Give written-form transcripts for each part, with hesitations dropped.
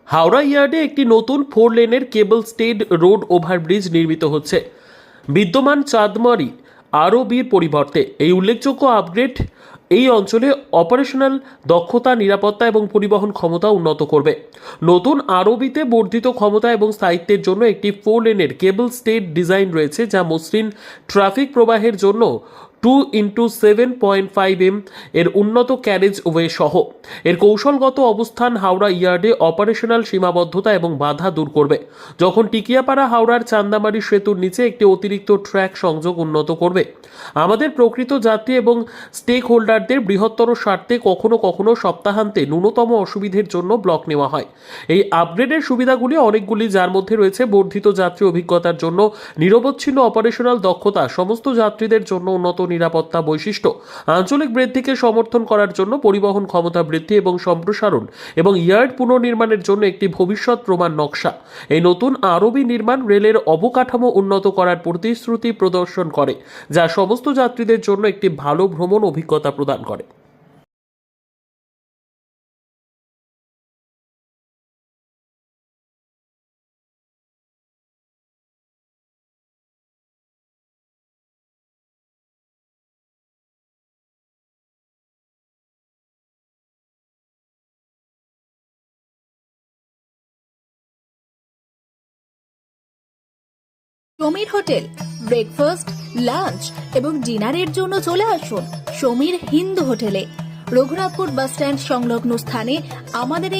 হাওড়া ইয়ার্ডে একটি নতুন 4 লেনের কেবল স্টেড রোড ওভারব্রিজ নির্মিত হচ্ছে বিদ্যমান চাঁদমারি আরবির পরিবর্তে। এই উল্লেখযোগ্য আপগ্রেড এই অঞ্চলে অপারেশনাল দক্ষতা, নিরাপত্তা এবং পরিবহন ক্ষমতা উন্নত করবে। নতুন আরবিতে বর্ধিত ক্ষমতা এবং স্থায়িত্বের জন্য একটি 4 লেনের কেবল স্টেড ডিজাইন রয়েছে, যা মসৃণ ট্রাফিক প্রবাহের জন্য 2x7.5 এর উন্নত ক্যারেজ ওয়ে সহ। এর কৌশলগত অবস্থান হাওড়া ইয়ার্ডে অপারেশনাল সীমাবদ্ধতা এবং বাধা দূর করবে, যখন টিকিয়াপাড়া হাওড়ার চান্দামারি সেতুর নিচে একটি অতিরিক্ত ট্র্যাক সংযোগ উন্নত করবে। আমাদের প্রকৃত যাত্রী এবং স্টেক হোল্ডারদের বৃহত্তর স্বার্থে কখনো কখনো সপ্তাহান্তে ন্যূনতম অসুবিধের জন্য ব্লক নেওয়া হয়। এই আপগ্রেডের সুবিধাগুলি অনেকগুলি, যার মধ্যে রয়েছে বর্ধিত যাত্রী অভিজ্ঞতার জন্য নিরবচ্ছিন্ন অপারেশনাল দক্ষতা, সমস্ত যাত্রীদের জন্য উন্নত নিরাপত্তা বৈশিষ্ট্য, আঞ্চলিক বৃদ্ধিকে সমর্থন করার জন্য পরিবহন ক্ষমতা বৃদ্ধি এবং সম্প্রসারণ, এবং ইয়ার্ড পুনর্নির্মাণের জন্য একটি ভবিষ্যৎ প্রমাণ নকশা। এই নতুন আরবি নির্মাণ রেলের অবকাঠামো উন্নত করার প্রতিশ্রুতি প্রদর্শন করে, যা সমস্ত যাত্রীদের জন্য একটি ভালো ভ্রমণ অভিজ্ঞতা প্রদান করে। সমীর হোটেল ব্রেকফাস্ট, লাঞ্চ এবং ডিনারের জন্য চলে আসুন সমীর হিন্দু হোটেলে। রঘুনাথপুর বাস স্ট্যান্ড সংলগ্ন স্থানে আমাদের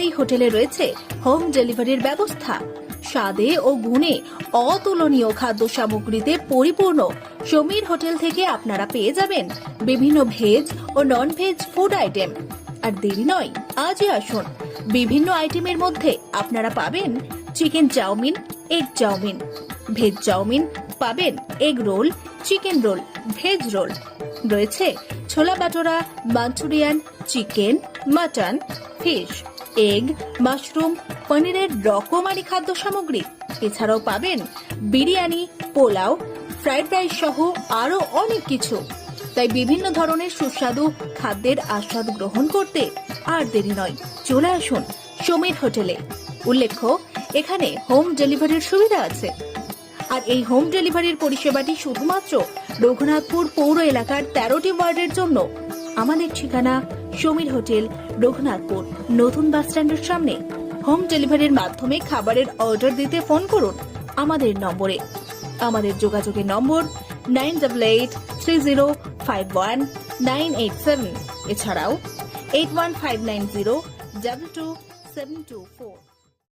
এই হোটেলে রয়েছে হোম ডেলিভারির ব্যবস্থা। স্বাদে ও গুণে অতুলনীয় খাদ্য সামগ্রীতে পরিপূর্ণ সমীর হোটেল থেকে আপনারা পেয়ে যাবেন বিভিন্ন ভেজ ও নন ভেজ ফুড আইটেম। আর দেরি নয়, আজই আসুন। বিভিন্ন আইটেমের মধ্যে আপনারা পাবেন chicken chowmein, egg chowmein, veg chowmein, পাবেন egg roll, chicken roll, veg roll, রয়েছে ছোলা বাটোরা, manchurian, chicken, mutton, fish, egg, mushroom, পনিরের রকমারি খাদ্য সামগ্রী। এছাড়াও পাবেন বিরিয়ানি, পোলাও, ফ্রাইড রাইস সহ আরো অনেক কিছু। তাই বিভিন্ন ধরনের সুস্বাদু খাদ্যের আস্বাদ গ্রহণ করতে আর দেরি নয়, চলে আসুন সমীর হোটেলে। উল্লেখ্য, এখানে হোম ডেলিভারির সুবিধা আছে। আর এই হোম ডেলিভারির পরিষেবাটি শুধুমাত্র রঘুনাথপুর পৌর এলাকার 13টি ওয়ার্ডের জন্য। আমাদের ঠিকানা সমীর হোটেল, রঘুনাথপুর নতুন বাস স্ট্যান্ডের সামনে। হোম ডেলিভারির মাধ্যমে খাবারের অর্ডার দিতে ফোন করুন আমাদের নম্বরে। আমাদের যোগাযোগের নম্বর 9883051987, এছাড়াও 81590222724।